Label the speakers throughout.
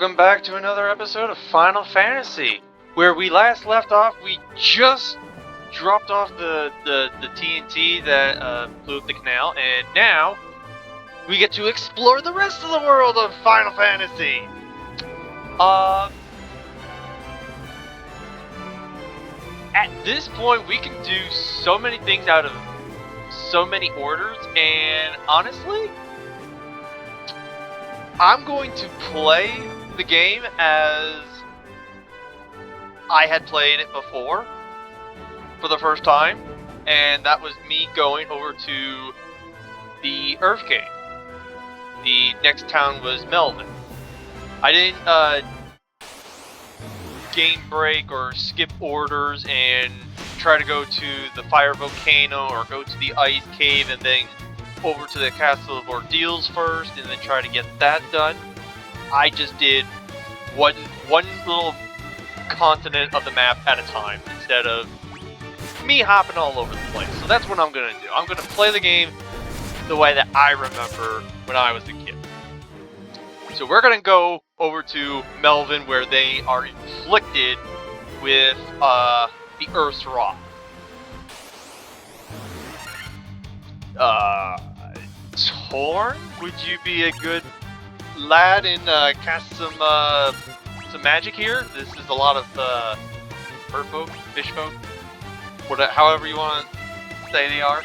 Speaker 1: Welcome back to another episode of Final Fantasy. Where we last left off, we just dropped off the TNT that blew up the canal, and now we get to explore the rest of the world of Final Fantasy. At this point, we can do so many things out of so many orders, and honestly, I'm going to play the game as I had played it before for the first time, and that was me going over to the Earth Cave. The next town was Melvin. I didn't game break or skip orders and try to go to the fire volcano or go to the ice cave and then over to the Castle of Ordeals first and then try to get that done. I just did one little continent of the map at a time instead of me hopping all over the place. So that's what I'm going to do. I'm going to play the game the way that I remember when I was a kid. So we're going to go over to Melvin where they are inflicted with the Earth's Rot. Torn, would you be a good lad and cast some magic here? This is a lot of bird folk, fish folk, however you want to say they are.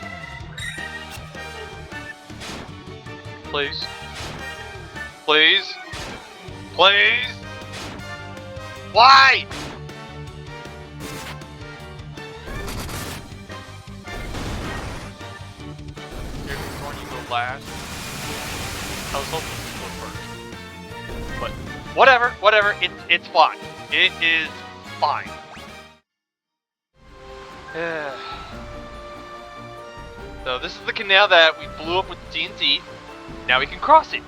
Speaker 1: Please, please, please. Why? Last. I was hoping to go first. But whatever, it's fine. It is fine. So this is the canal that we blew up with the TNT. Now we can cross it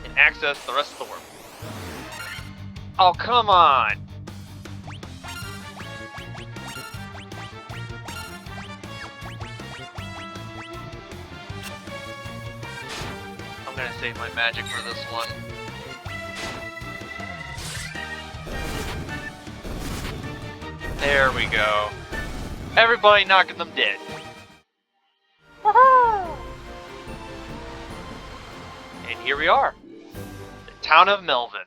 Speaker 1: and access the rest of the world. Oh, come on. I'm gonna save my magic for this one. There we go. Everybody knocking them dead. Woohoo! And here we are. The town of Melvin.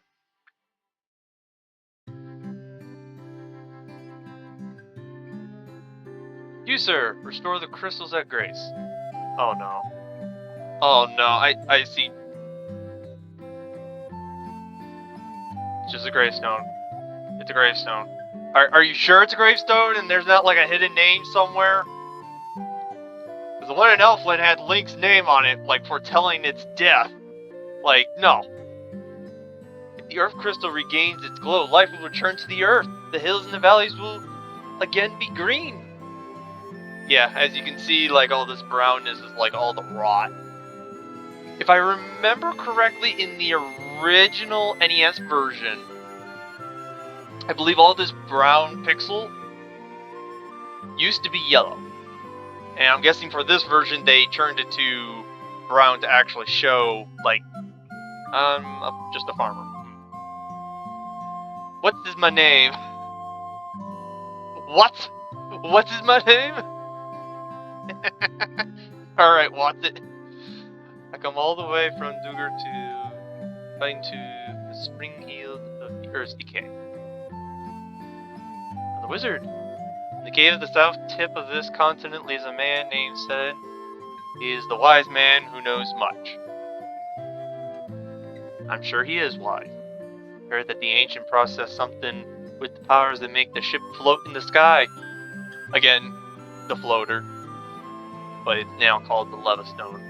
Speaker 1: You, sir, restore the crystals at grace. Oh no. Oh no, I see. It's just a gravestone. It's a gravestone. Are you sure it's a gravestone and there's not like a hidden name somewhere? Because the one in Elfland had Link's name on it, like foretelling its death. Like, no. If the Earth Crystal regains its glow, life will return to the Earth. The hills and the valleys will again be green. Yeah, as you can see, like all this brownness is like all the rot. If I remember correctly, in the original NES version, I believe all this brown pixel used to be yellow. And I'm guessing for this version, they turned it to brown to actually show, like, just a farmer. What is my name? What? What is my name? Alright, what's it? I come all the way from Duger to find to the spring heel of the Earth's decay. The wizard. In the cave at the south tip of this continent lives a man named Sen. He is the wise man who knows much. I'm sure he is wise. I heard that the ancient processed something with the powers that make the ship float in the sky. Again, the floater. But it's now called the Levistone.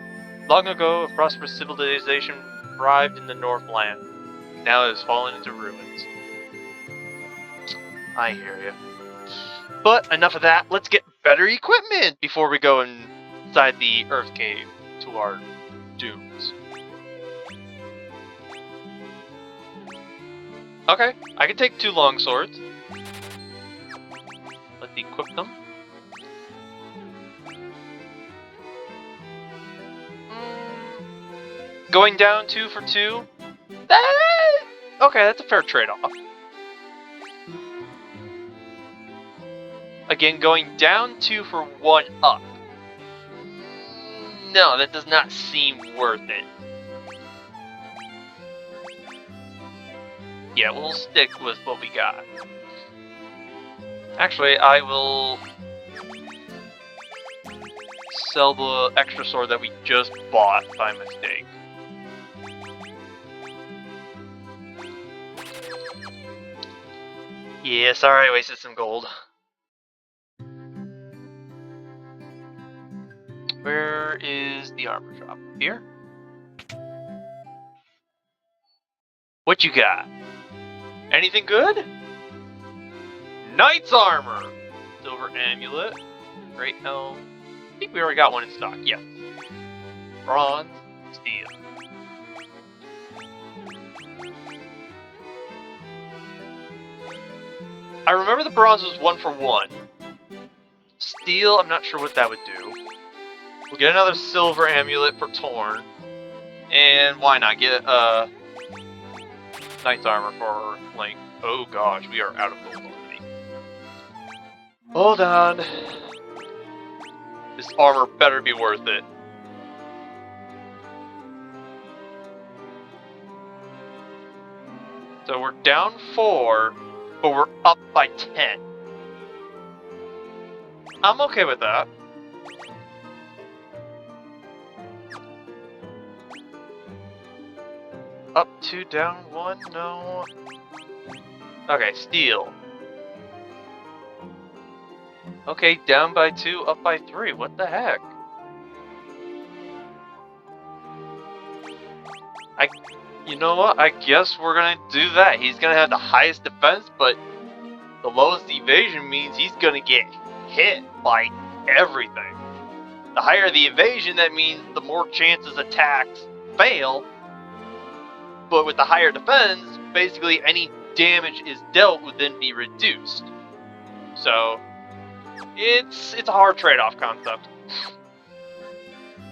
Speaker 1: Long ago, a prosperous civilization thrived in the Northland. Now it has fallen into ruins. I hear you. But enough of that. Let's get better equipment before we go inside the Earth Cave to our dooms. Okay, I can take 2 long swords. Let's equip them. Going down 2 for 2. Okay, that's a fair trade-off. Again, going down 2 for 1 up. No, that does not seem worth it. Yeah, we'll stick with what we got. Actually, I will sell the extra sword that we just bought by mistake. Yeah, sorry I wasted some gold. Where is the armor shop? Here? What you got? Anything good? Knight's armor! Silver amulet. Great helm. I think we already got one in stock, yeah. Bronze. Steel. I remember the bronze was 1 for 1. Steel, I'm not sure what that would do. We'll get another silver amulet for Torn. And why not get Knight's armor for Link. Oh gosh, we are out of gold already. Hold on. This armor better be worth it. So we're down 4, but we're up by 10. I'm okay with that. Up 2, down 1, no. Okay, steel. Okay, down by 2, up by 3, what the heck? You know what, I guess we're gonna do that. He's gonna have the highest defense, but the lowest evasion means he's gonna get hit by everything. The higher the evasion, that means the more chances attacks fail. But with the higher defense, basically any damage is dealt would then be reduced. So it's a hard trade-off concept.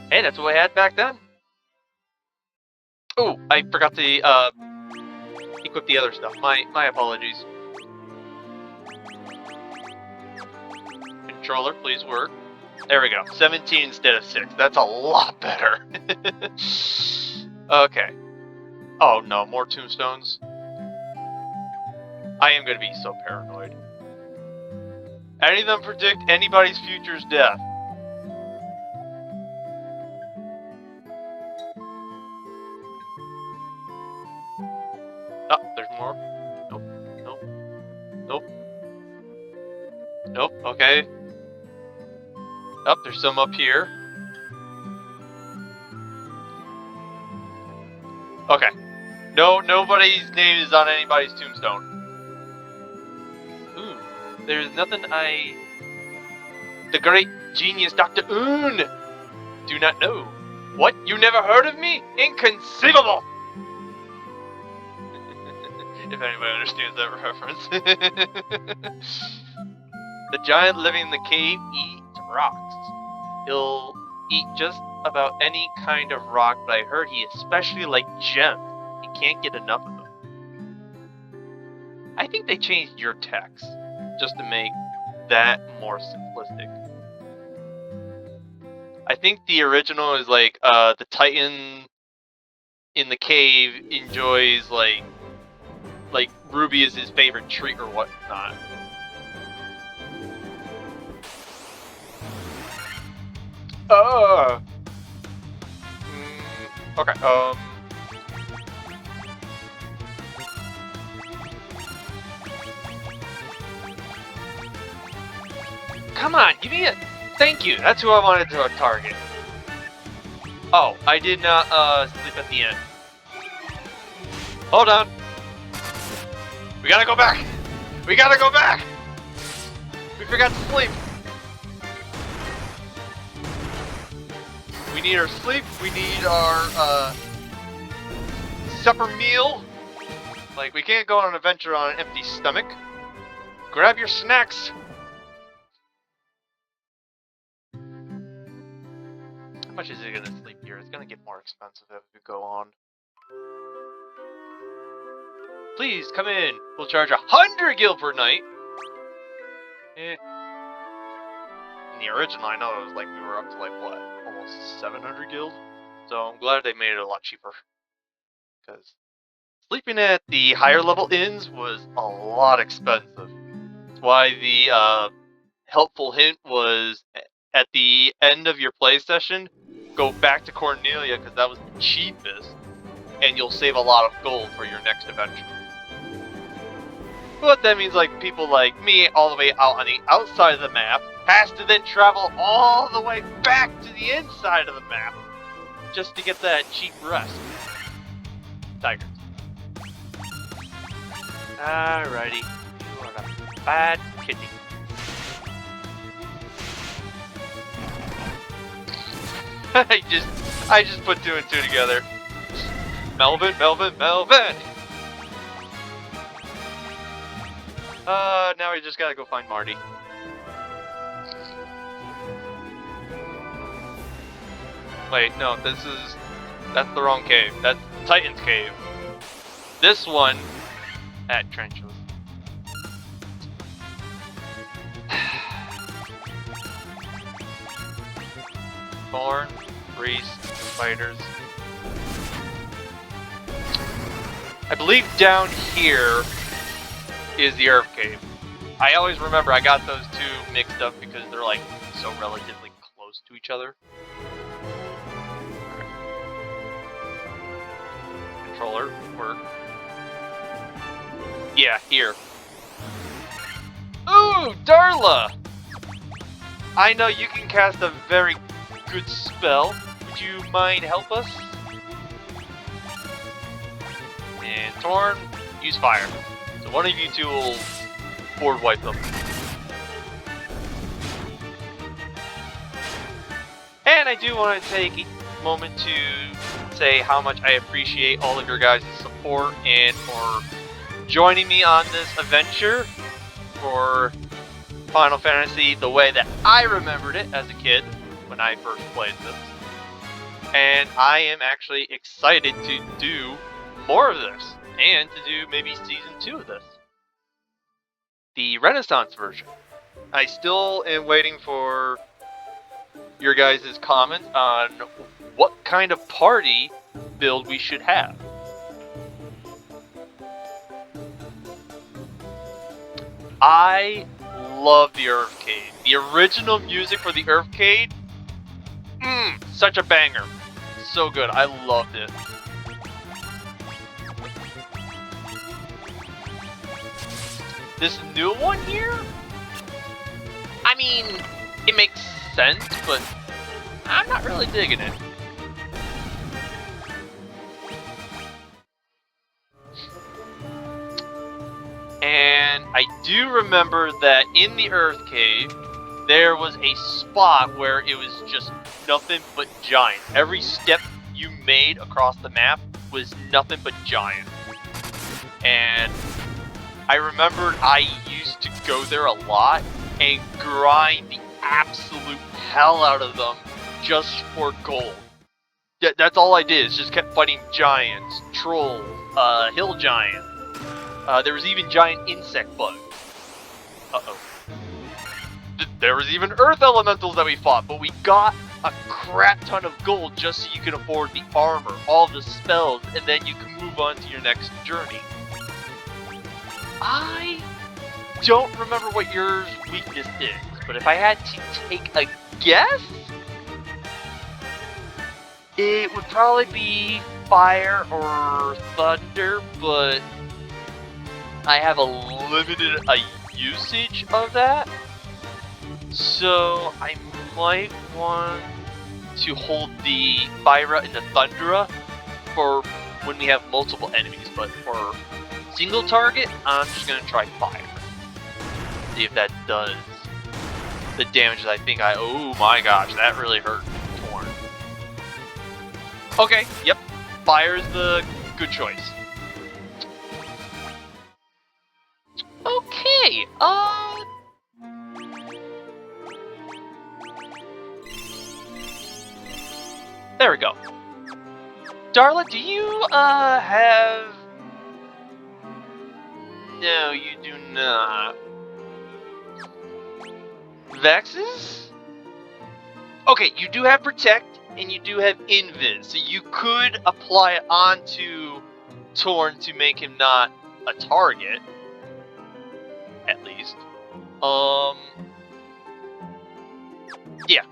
Speaker 1: Hey, that's what I had back then. Oh, I forgot to equip the other stuff. My apologies. Controller, please work. There we go. 17 instead of 6. That's a lot better. Okay. Oh no, more tombstones. I am gonna be so paranoid. Any of them predict anybody's future's death. Oh, there's more. Nope. Nope. Nope. Nope. Okay. Oh, there's some up here. Okay. No, nobody's name is on anybody's tombstone. Ooh, there's nothing The great genius Dr. Oon do not know. What? You never heard of me? Inconceivable! If anybody understands that reference. The giant living in the cave eats rocks. He'll eat just about any kind of rock, but I heard he especially likes gems. He can't get enough of them. I think they changed your text just to make that more simplistic. I think the original is like, the Titan in the cave enjoys like Ruby is his favorite treat or whatnot. Okay, come on, give me a... Thank you, that's who I wanted to target. Oh, I did not, sleep at the end. Hold on. We gotta go back! We gotta go back! We forgot to sleep. We need our sleep, we need our, supper meal. Like, we can't go on an adventure on an empty stomach. Grab your snacks. How much is it gonna sleep here? It's gonna get more expensive as we go on. please come in. We'll charge 100 gil per night. In the original, I know it was like we were up to like what, almost 700 gil. So I'm glad they made it a lot cheaper. Because sleeping at the higher level inns was a lot expensive. That's why the helpful hint was at the end of your play session, go back to Cornelia because that was the cheapest, and you'll save a lot of gold for your next adventure. But that means like people like me, all the way out on the outside of the map, has to then travel all the way back to the inside of the map just to get that cheap rest. Tigers. Alrighty, you are a bad kitty. I just put 2 and 2 together. Melvin. Now we just gotta go find Marty. Wait, no, that's the wrong cave. That's Titan's cave. This one at Trenches. Thorn, priest, spiders. I believe down here is the Earth Cave. I always remember I got those two mixed up because they're like so relatively close to each other. Controller, work. Yeah, here. Ooh, Darla! I know you can cast a very good spell. Would you mind help us? And Torn, use fire. So one of you two will board wipe them. And I do want to take a moment to say how much I appreciate all of your guys' support and for joining me on this adventure for Final Fantasy the way that I remembered it as a kid when I first played this. And I am actually excited to do more of this and to do maybe season 2 of this. The Renaissance version. I still am waiting for your guys' comments on what kind of party build we should have. I love the Earth Cave. The original music for the Earth Cave, such a banger. So good. I loved it. This new one here? I mean, it makes sense, but I'm not really digging it. And I do remember that in the Earth Cave, there was a spot where it was just nothing but giants. Every step you made across the map was nothing but giants. And I remembered I used to go there a lot and grind the absolute hell out of them just for gold. That's all I did, is just kept fighting giants, trolls, hill giants. There was even giant insect bugs. Uh-oh. There was even earth elementals that we fought, but we got a crap ton of gold just so you can afford the armor, all the spells, and then you can move on to your next journey. I don't remember what your weakness is, but if I had to take a guess, it would probably be fire or thunder, but I have a limited usage of that, so I might want to hold the Fyra and the Thundera for when we have multiple enemies, but for single target, I'm just going to try fire. See if that does the damage that I think oh my gosh, that really hurt Torn. Okay, yep, fire is the good choice. Okay, there we go. Darla, do you, have No, you do not. Vexes? Okay, you do have Protect, and you do have Invis, so you could apply it onto Torn to make him not a target, at least. Yeah,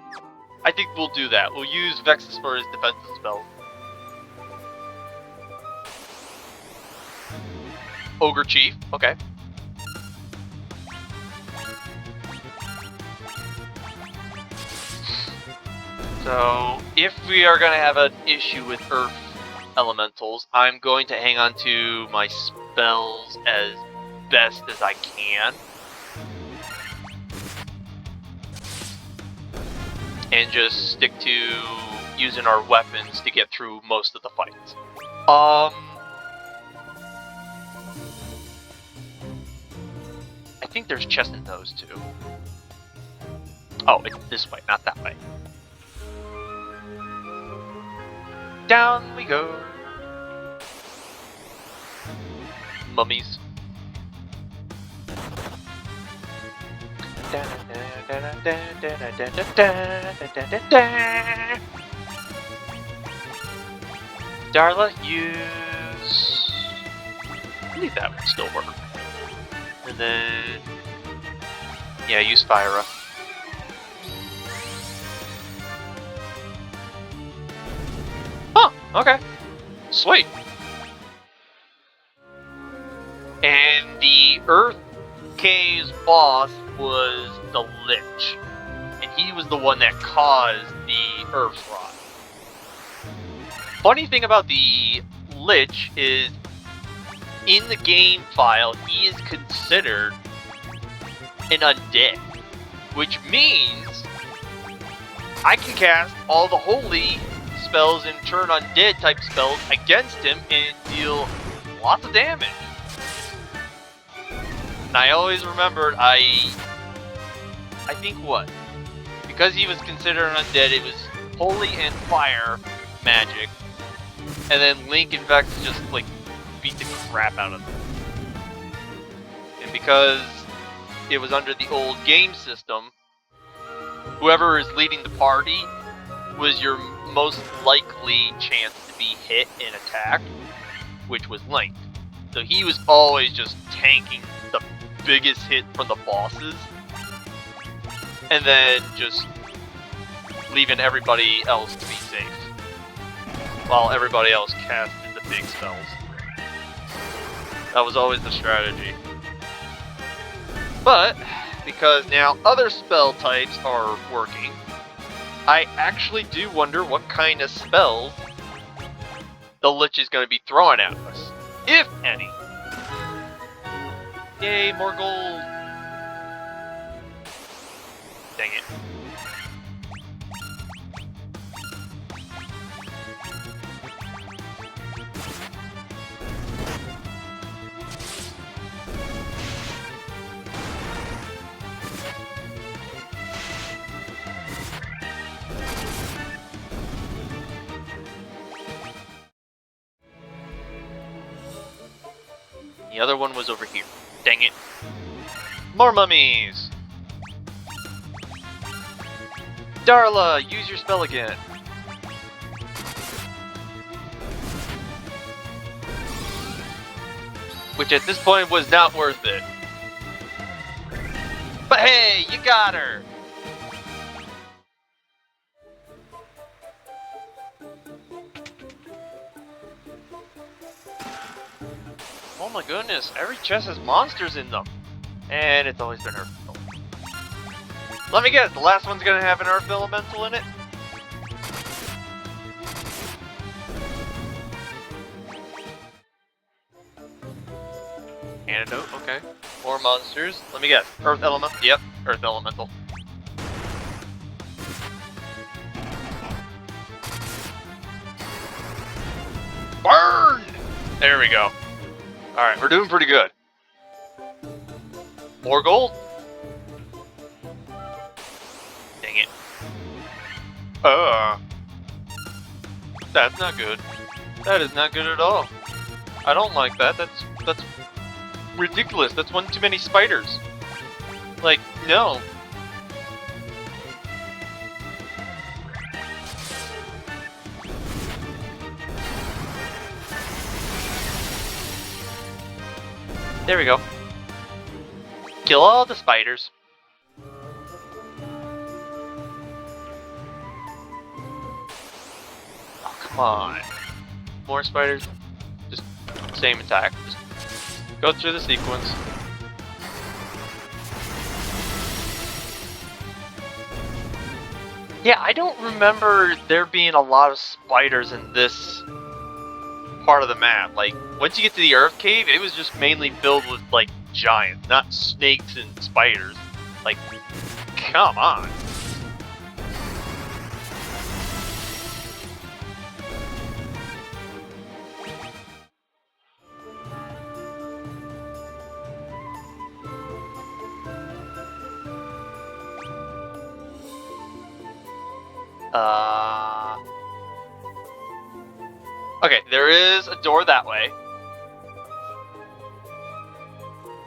Speaker 1: I think we'll do that. We'll use Vexes for his defensive spells. Ogre Chief, okay. So, if we are going to have an issue with Earth Elementals, I'm going to hang on to my spells as best as I can. And just stick to using our weapons to get through most of the fights. I think there's chest in those too. Oh, it's this way, not that way. Down we go. Mummies. Darla, use... I believe that would still work. And then... yeah, use Fyra. Huh, okay. Sweet. And the Earth Cave's boss was the Lich. And he was the one that caused the Earth's Rot. Funny thing about the Lich is, in the game file, he is considered an undead. Which means I can cast all the holy spells and turn undead type spells against him and deal lots of damage. And I always remembered, I think what? Because he was considered an undead, it was holy and fire magic. And then Link and Vex just, like, beat the crap out of them. And because it was under the old game system, whoever is leading the party was your most likely chance to be hit and attacked, which was Link. So he was always just tanking the biggest hit from the bosses, and then just leaving everybody else to be safe, while everybody else casted the big spells. That was always the strategy. But, because now other spell types are working, I actually do wonder what kind of spells the Lich is going to be throwing at us, if any. Yay, more gold! Dang it. The other one was over here. Dang it. More mummies! Darla, use your spell again. Which at this point was not worth it. But hey, you got her! Oh my goodness, every chest has monsters in them. And it's always been Earth Elemental. Let me guess, the last one's gonna have an Earth Elemental in it? Antidote, okay. More monsters. Let me guess, Earth Elemental? Yep, Earth Elemental. Burn! There we go. Alright, we're doing pretty good. More gold? Dang it. That's not good. That is not good at all. I don't like that. That's ridiculous. That's one too many spiders. Like, no. There we go. Kill all the spiders. Oh, come on. More spiders. Just same attack. Just go through the sequence. Yeah, I don't remember there being a lot of spiders in this part of the map. Like, once you get to the Earth Cave, it was just mainly filled with, like, giants, not snakes and spiders. Like, come on. Okay, there is a door that way.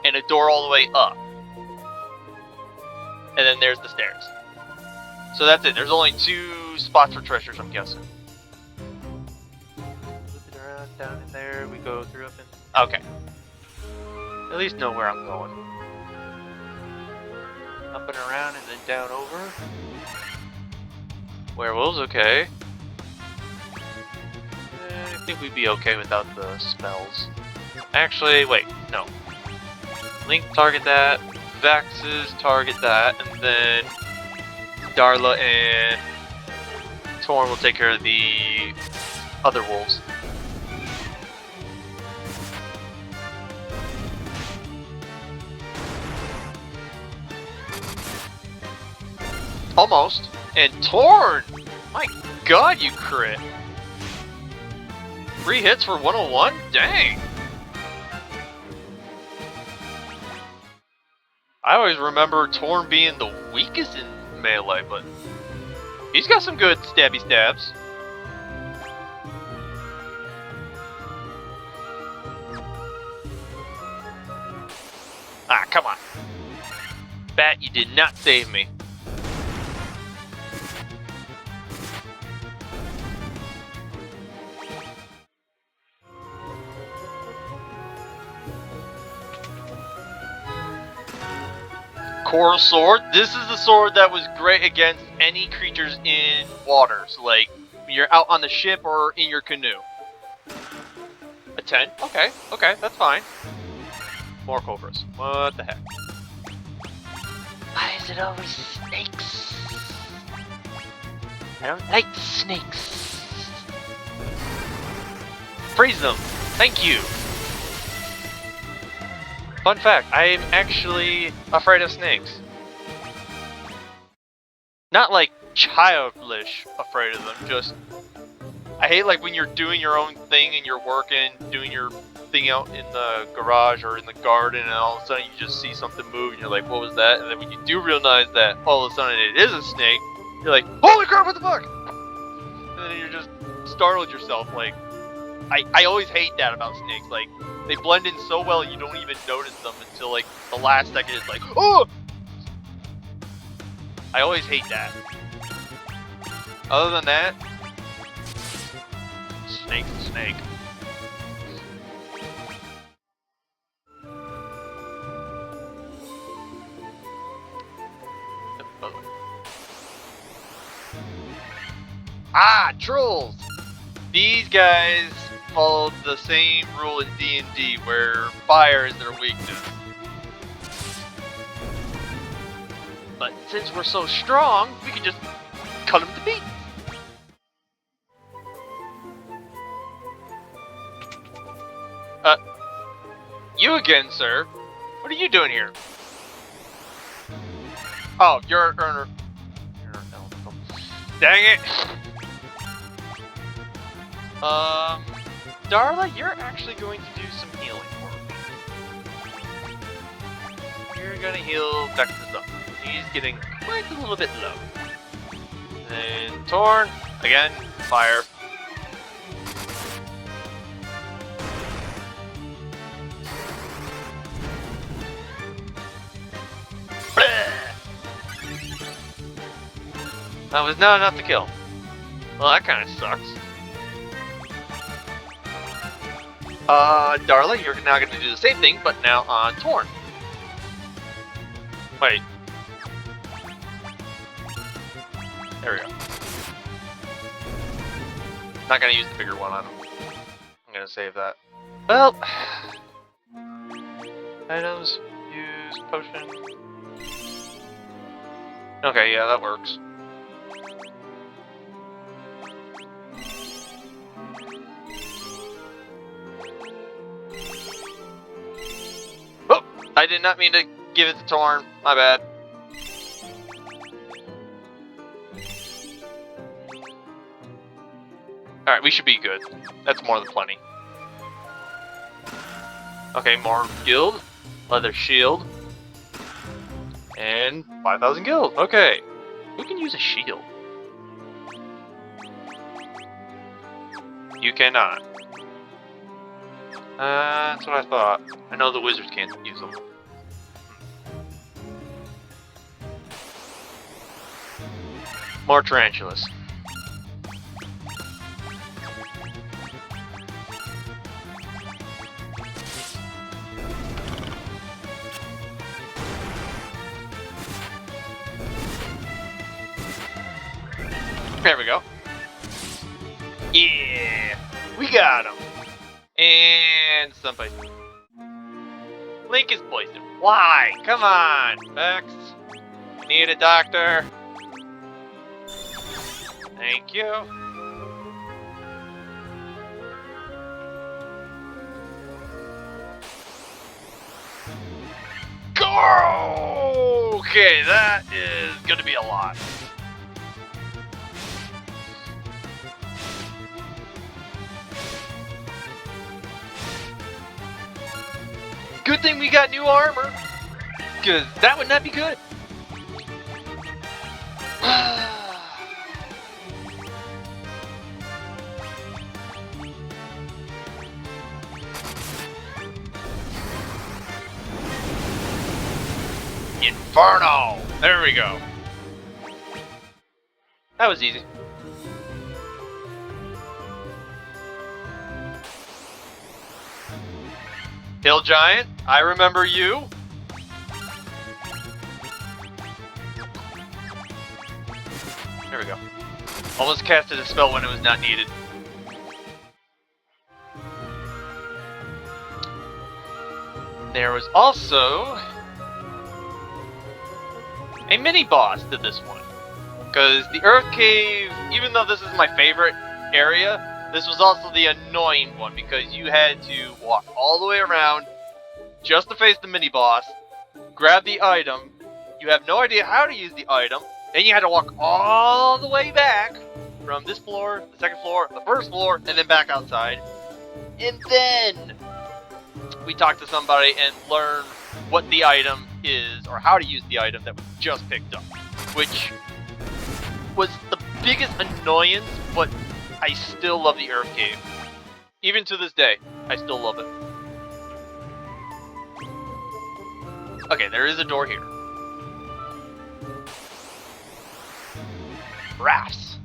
Speaker 1: And a door all the way up. And then there's the stairs. So that's it. There's only 2 spots for treasures, I'm guessing. Looping around down in there, we go through up and... Okay. At least know where I'm going. Up and around and then down over. Werewolves, okay. I think we'd be okay without the spells. Actually, wait, no. Link target that, Vax's target that, and then Darla and Torn will take care of the other wolves. Almost. And Torn! My god, you crit! 3 hits for 101? Dang! I always remember Torn being the weakest in melee, but he's got some good stabby stabs. Ah, come on. Bat, you did not save me. Coral sword. This is the sword that was great against any creatures in water. So like when you're out on the ship or in your canoe. A 10? Okay, okay, that's fine. More cobras. What the heck? Why is it always snakes? I don't like snakes. Freeze them. Thank you. Fun fact, I am actually afraid of snakes. Not like childish afraid of them, just... I hate like when you're doing your own thing and you're working, doing your thing out in the garage or in the garden, and all of a sudden you just see something move and you're like, what was that? And then when you do realize that all of a sudden it is a snake, you're like, holy crap, what the fuck? And then you're just startled yourself. Like, I always hate that about snakes. Like, they blend in so well you don't even notice them until like the last second. It's like, oh! I always hate that. Other than that, snake's a snake. Ah, trolls! These guys followed the same rule in D&D where fire is their weakness. But since we're so strong, we can just cut them to pieces. You again, sir. What are you doing here? Oh, you're dang it! Darla, you're actually going to do some healing for me. You're gonna heal Vexus up. He's getting quite a little bit low. And Torn, again, fire. That was not enough to kill. Well, that kind of sucks. Darla, you're now going to do the same thing, but now on Torn. Wait. There we go. Not going to use the bigger one on him. I'm going to save that. Well. Items. Use potion. Okay, yeah, that works. Oh! I did not mean to give it to Torn. My bad. Alright, we should be good. That's more than plenty. Okay, more guild. Leather shield. And 5,000 guild. Okay. Who can use a shield? You cannot. That's what I thought. I know the wizards can't use them. More tarantulas. There we go. Yeah! We got him! And somebody. Link is poisoned. Why? Come on, Vex. Need a doctor. Thank you. Go! Okay, that is gonna be a lot. Good thing we got new armor, because that would not be good. Inferno! There we go. That was easy. Hill Giant, I remember you. There we go. Almost casted a spell when it was not needed. There was also a mini boss to this one. Because the Earth Cave, even though this is my favorite area, this was also the annoying one because you had to walk all the way around just to face the mini-boss, grab the item, you have no idea how to use the item, then you had to walk all the way back from this floor, the second floor, the first floor, and then back outside. And then we talked to somebody and learned what the item is, or how to use the item that we just picked up, which was the biggest annoyance, but I still love the Earth Cave. Even to this day, I still love it. Okay, there is a door here. Rafts.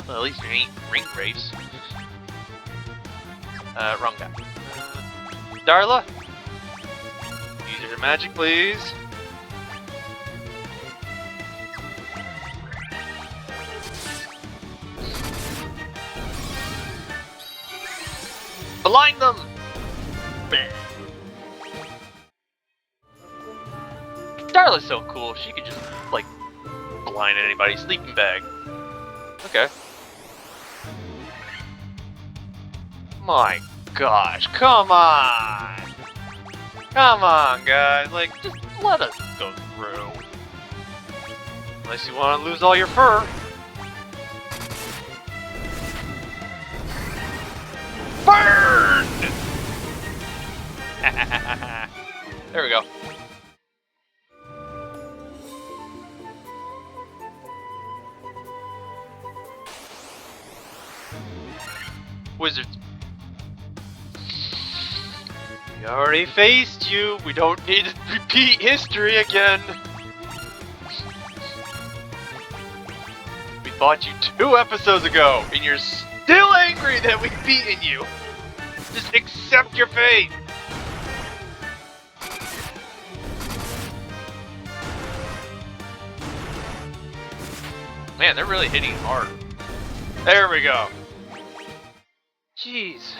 Speaker 1: Well, at least there ain't ring wraiths. Wrong guy. Darla? Use your magic, please. Blind them! Darla's so cool, she could just, like, blind anybody. Sleeping bag. Okay. My gosh, come on! Come on, guys, like, just let us go through. Unless you want to lose all your fur. Burned! There we go. Wizards. We already faced you. We don't need to repeat history again. fought you 2 episodes ago, and you're still angry that we've beaten you. Just accept your fate. Man, they're really hitting hard. There we go. Jeez.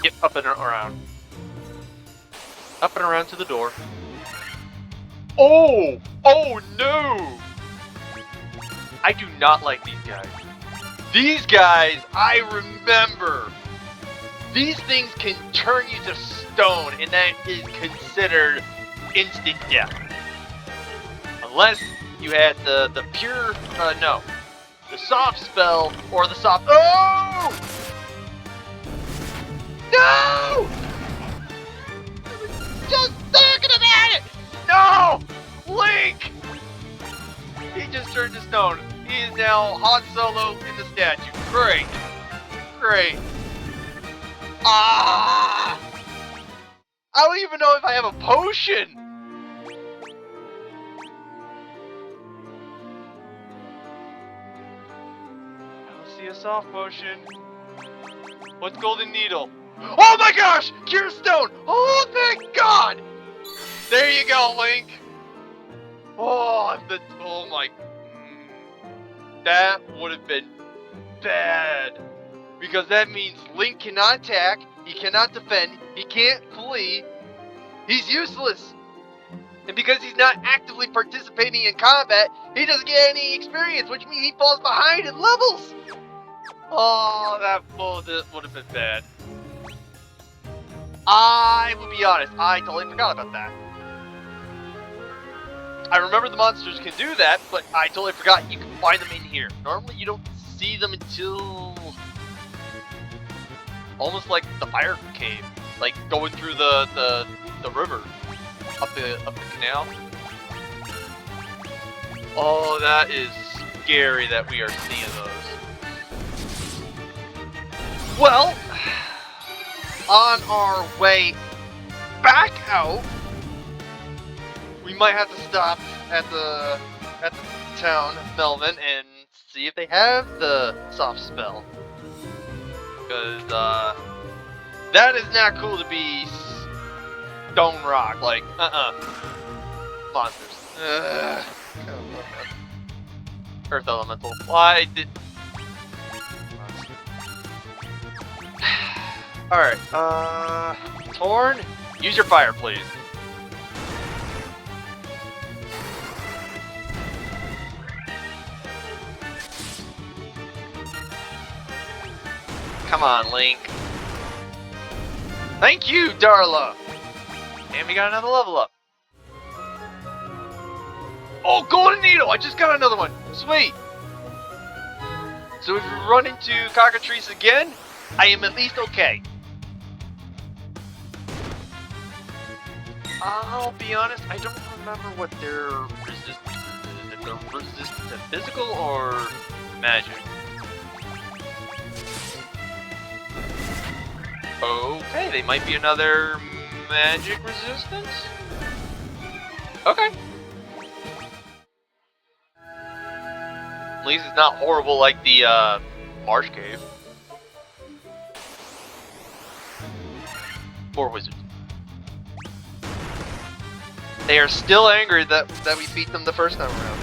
Speaker 1: Get up and around. Up and around to the door. Oh! Oh no! I do not like these guys. These guys, I remember. These things can turn you to stone, and that is considered instant death. Unless you had the pure, no. The soft spell, or the soft, oh! No! Just talking about it! No! Link! He just turned to stone. He is now Han Solo in the statue. Great. Great. Ah! I don't even know if I have a potion! I don't see a soft potion. What's Golden Needle? Oh my gosh! Cure Stone! Oh, thank God! There you go, Link! Oh, oh my... That would have been bad. Because that means Link cannot attack, he cannot defend, he can't flee, he's useless. And because he's not actively participating in combat, he doesn't get any experience, which means he falls behind in levels. Oh, that would have been bad. I will be honest, I totally forgot about that. I remember the monsters can do that, but I totally forgot you can find them in here. Normally you don't see them until... almost like the fire cave. Like going through the river. Up the canal. Oh, that is scary that we are seeing those. Well, on our way back out, we might have to stop at the town, Melvin, and see if they have the soft spell. Because that is not cool to be stone rock, like monsters. Earth elemental. Why did? All right, Torn, use your fire, please. Come on, Link. Thank you, Darla. And we got another level up. Oh, Golden Needle! I just got another one. Sweet. So if we run into cockatrice again, I am at least okay. I'll be honest, I don't remember what their resistance is. If they're resistant to physical or magic. Okay, they might be another magic resistance? Okay. At least it's not horrible like the Marsh Cave. Or Wizards. They are still angry that we beat them the first time around.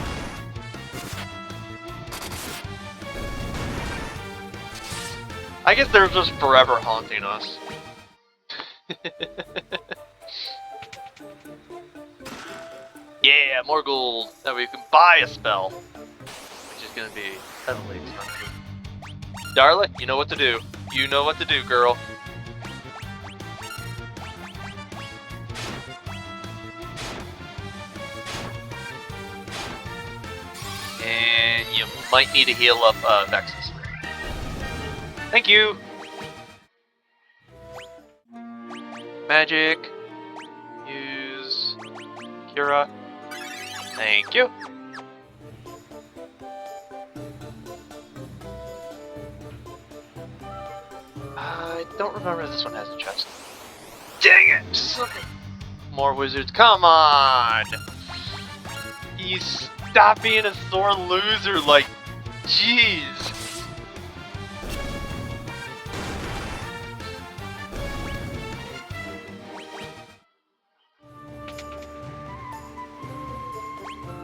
Speaker 1: I guess they're just forever haunting us. Yeah, more gold. That way you can buy a spell. Which is gonna be heavily expensive. Darla, you know what to do. You know what to do, girl. And you might need to heal up Vexus. Thank you! Magic. Use Cura. Thank you. I don't remember if this one has a chest. Dang it! More wizards. Come on! You stop being a sore loser, like, jeez.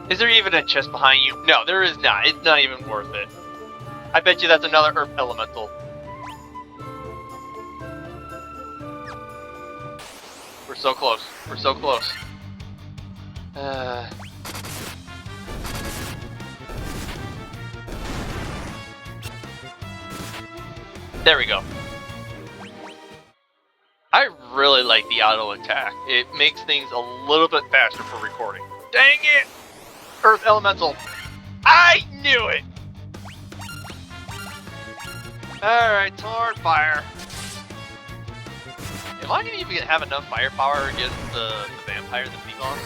Speaker 1: Is there even a chest behind you? No, there is not. It's not even worth it. I bet you that's another Earth Elemental. We're so close. We're so close. There we go. I really like the auto attack. It makes things a little bit faster for recording. Dang it! Earth Elemental. I knew it! Alright, Sword Fire. Am I gonna even have enough firepower against the vampire that beat on?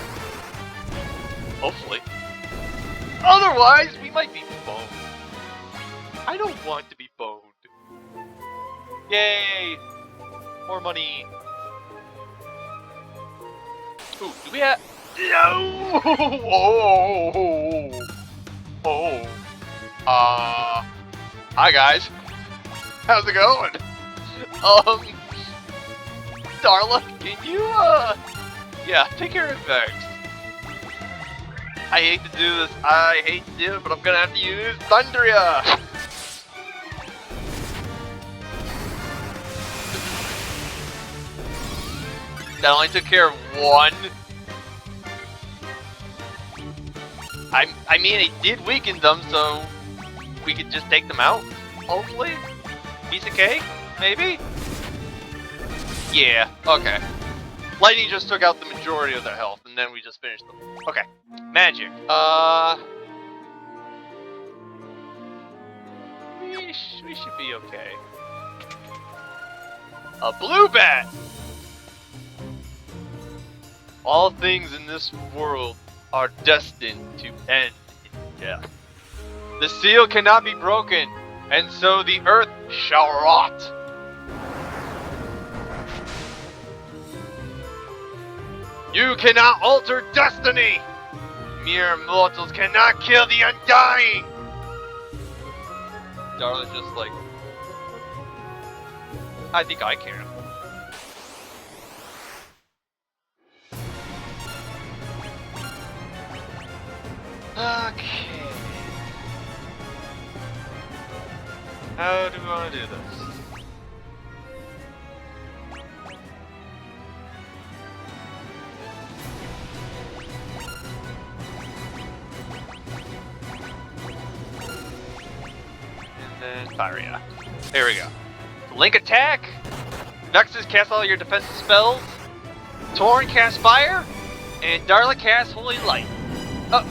Speaker 1: Hopefully. Otherwise, we might be boned. I don't want to be boned. Yay! More money. Ooh, do we have... No! Oh! Hi guys. How's it going? Darla, can you, yeah, take care of Vex. I hate to do this, I hate to do it, but I'm gonna have to use Thundria! That only took care of one. I mean, it did weaken them, so we could just take them out, hopefully? Piece of cake? Maybe? Yeah, okay. Lightning just took out the majority of their health, and then we just finished them. Okay, magic. We should be okay. A blue bat! All things in this world are destined to end in death. The seal cannot be broken, and so the earth shall rot. You cannot alter destiny! Mere mortals cannot kill the undying! Darla's just like... I think I can. Okay. How do we want to do this? And then Pyria. There we go. Link attack! Nexus casts all your defensive spells. Torn casts fire. And Darla casts Holy Light. Oh,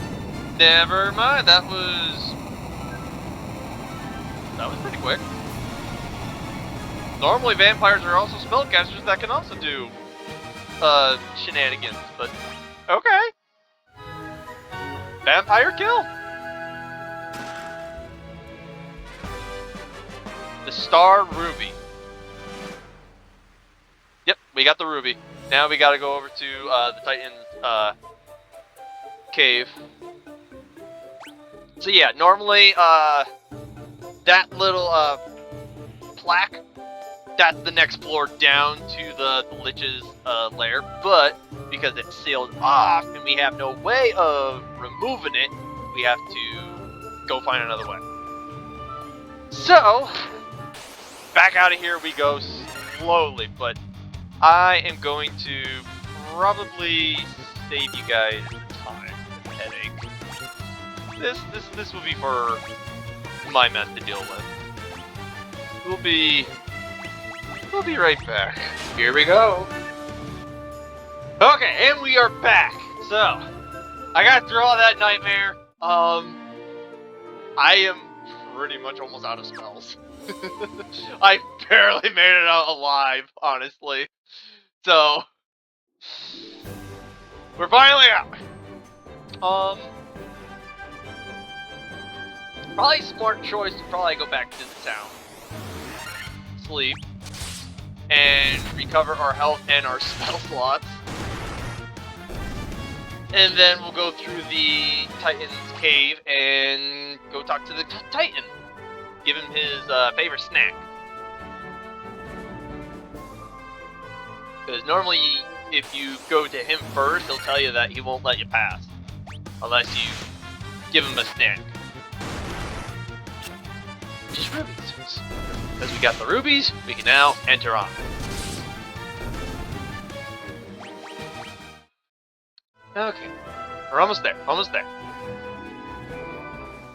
Speaker 1: never mind. That was pretty quick. Normally vampires are also spellcasters that can also do shenanigans, but okay. Vampire kill. The Star Ruby. Yep, we got the ruby. Now we gotta go over to the Titan's cave. So yeah, normally that little plaque, that's the next floor down to the Lich's lair, but because it's sealed off and we have no way of removing it, we have to go find another way. So, back out of here we go slowly, but I am going to probably save you guys time and headache. This will be for my mess to deal with. We'll be right back. Here we go. Okay, and we are back. So, I got through all that nightmare. I am pretty much almost out of spells. I barely made it out alive, honestly. So, we're finally out. Probably smart choice to probably go back to the town, sleep, and recover our health and our spell slots. And then we'll go through the Titan's cave and go talk to the Titan. Give him his favorite snack. Because normally, if you go to him first, he'll tell you that he won't let you pass. Unless you give him a snack. Just rubies. Because we got the rubies, we can now enter on. Okay. We're almost there. Almost there.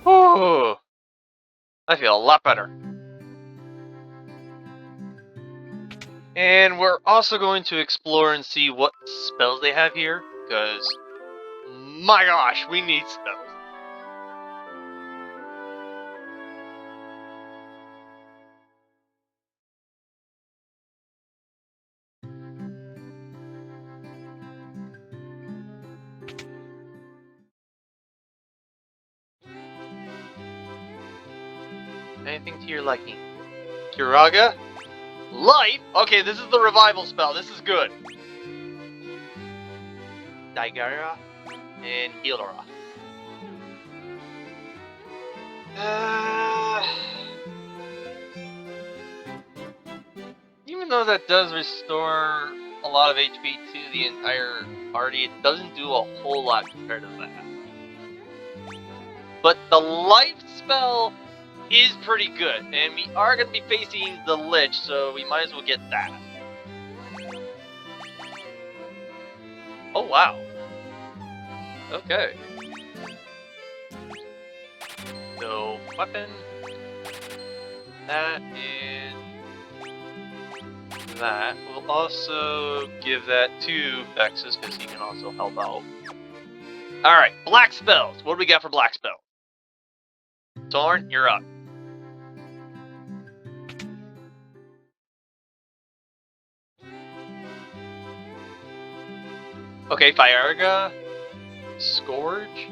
Speaker 1: Whew. I feel a lot better. And we're also going to explore and see what spells they have here, because, my gosh, we need spells. Anything to your liking? Kiraga? Life? Okay, this is the revival spell. This is good. Daigara and Healera. Even though that does restore a lot of HP to the entire party, it doesn't do a whole lot compared to that. But the life spell is pretty good, and we are going to be facing the Lich, so we might as well get that. Oh, wow. Okay. So, weapon. That and that. We'll also give that to Vexus, because he can also help out. Alright, black spells. What do we got for black spell? Torn, you're up. Okay, Firearga, Scourge,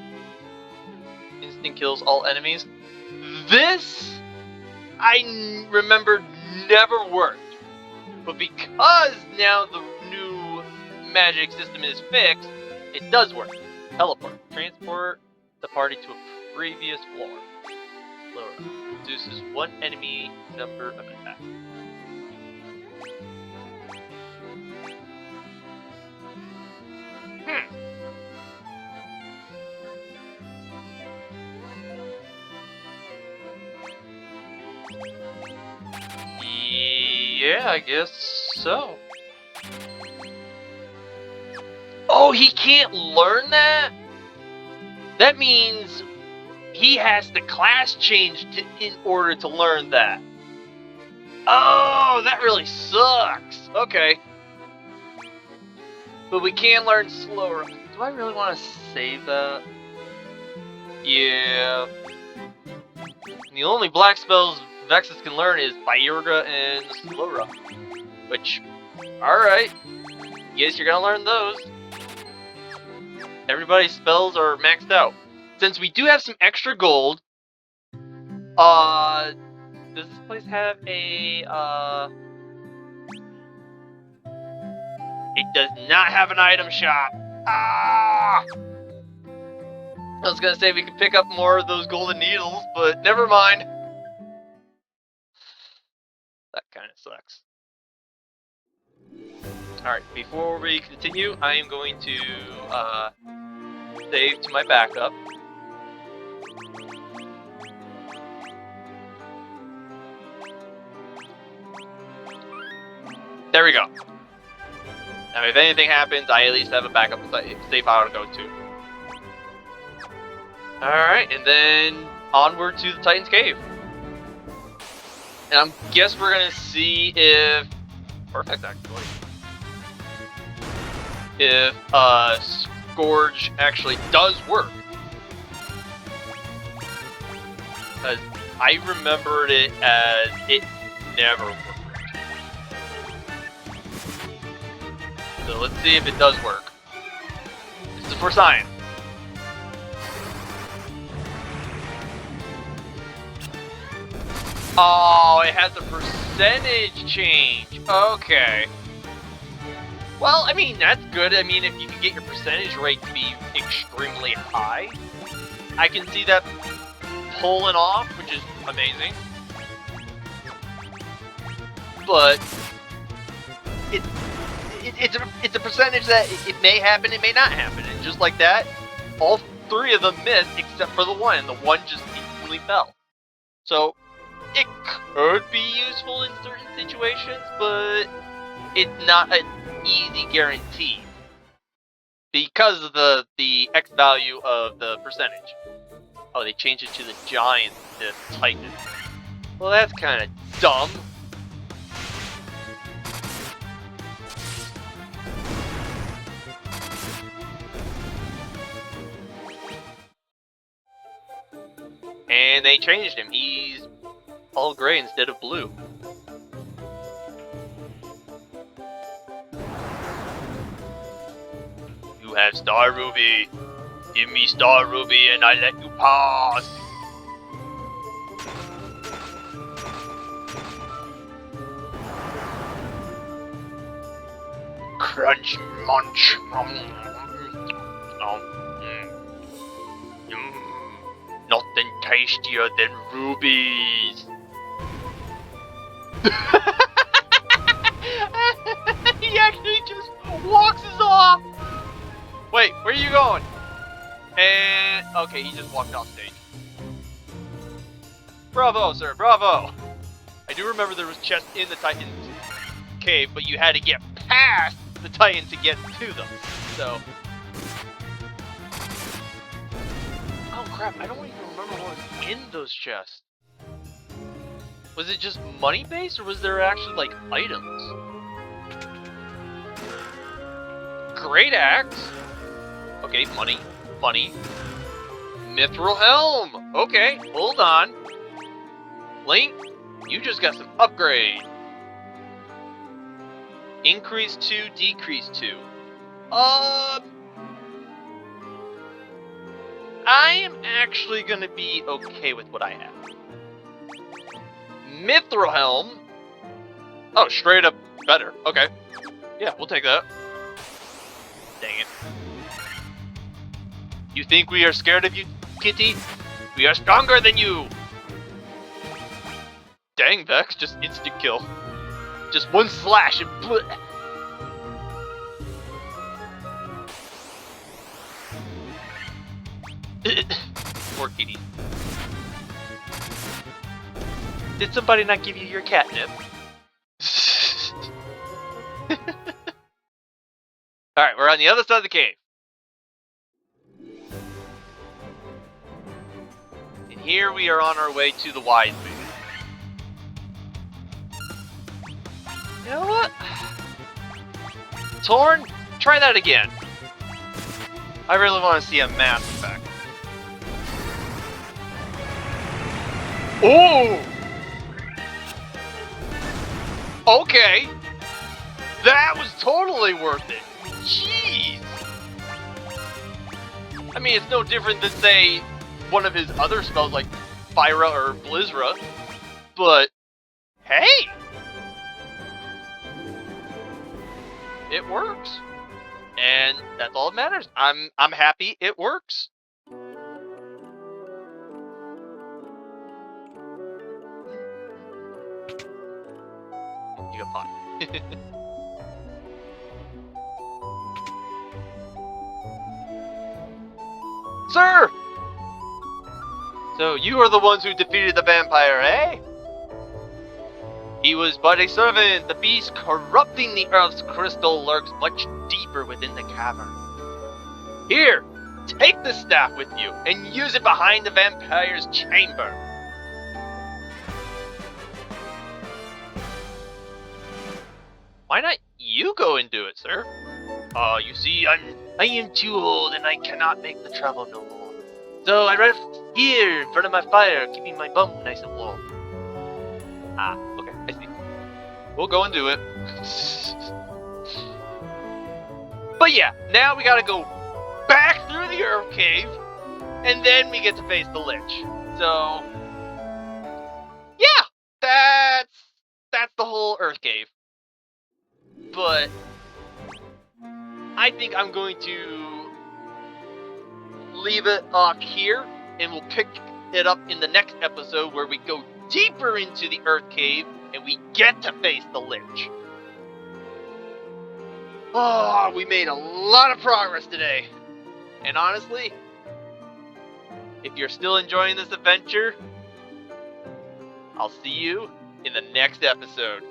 Speaker 1: instant kills all enemies. This, I remember, never worked. But because now the new magic system is fixed, it does work. Teleport. Transport the party to a previous floor. Slower. Reduces one enemy number of attacks. Yeah, I guess so. Oh, he can't learn that? That means he has to class change in order to learn that. Oh, that really sucks. Okay. But we can learn slower. Do I really want to save that? Yeah. The only black spells Vexus can learn is Firearga and Slowra. Which, alright. Guess you're gonna learn those. Everybody's spells are maxed out. Since we do have some extra gold, does this place have a, it does not have an item shop. Ah! I was gonna say we could pick up more of those golden needles, but never mind. That kind of sucks. Alright, before we continue, I am going to save to my backup. There we go. Now if anything happens, I at least have a backup save file to go to. Alright, and then onward to the Titan's Cave. And I guess we're gonna see if... Perfect, actually. If Scourge actually does work. Because I remembered it as it never worked. So let's see if it does work. This is for science. Oh, it has a percentage change. Okay. Well, I mean, that's good. I mean, if you can get your percentage rate to be extremely high, I can see that pulling off, which is amazing. But it's a percentage that it may happen, it may not happen, and just like that, all three of them missed except for the one, and the one just instantly fell. So it could be useful in certain situations, but it's not an easy guarantee because of the X value of the percentage. Oh, they changed it to the Giant to Titan. Well, that's kind of dumb. And they changed him. He's all gray instead of blue. You have Star Ruby. Give me Star Ruby and I let you pass. Crunch munch. Nothing tastier than rubies. He actually just walks us off. Wait, where are you going? And okay, he just walked off stage. Bravo, sir, bravo. I do remember there was chests in the Titan's cave, but you had to get past the Titan to get to them. So. Oh crap, I don't even remember what was in those chests. Was it just money based, or was there actually like items? Great axe. Okay, money. Mithril helm. Okay, hold on. Link, you just got some upgrade. Increase 2, decrease 2. I am actually gonna be okay with what I have. Mithril helm. Oh, straight up better. Okay. Yeah, we'll take that. Dang it. You think we are scared of you, Kitty? We are stronger than you! Dang, Vex, just instant kill. Just one slash and bleh. Poor kitty. Did somebody not give you your catnip? Alright, we're on the other side of the cave. And here we are on our way to the wise man. You know what? Torn, try that again. I really want to see a mass effect. Ooh! Okay! That was totally worth it! Jeez! I mean, it's no different than, say, one of his other spells like Fyra or Blizzra, but hey! It works. And that's all that matters. I'm happy it works. You got fun. Sir! So you are the ones who defeated the vampire, eh? He was but a servant. The beast corrupting the Earth's crystal lurks much deeper within the cavern. Here, take the staff with you and use it behind the vampire's chamber. Why not you go and do it, sir? You see, I am too old and I cannot make the travel no more. So I rest here in front of my fire, keeping my bum nice and warm. Ah, okay, I see. We'll go and do it. But yeah, now we gotta go back through the Earth Cave, and then we get to face the Lich. So, yeah, that's the whole Earth Cave. But I think I'm going to leave it here, and we'll pick it up in the next episode where we go deeper into the Earth Cave and we get to face the Lich. Oh, we made a lot of progress today. And honestly, if you're still enjoying this adventure, I'll see you in the next episode.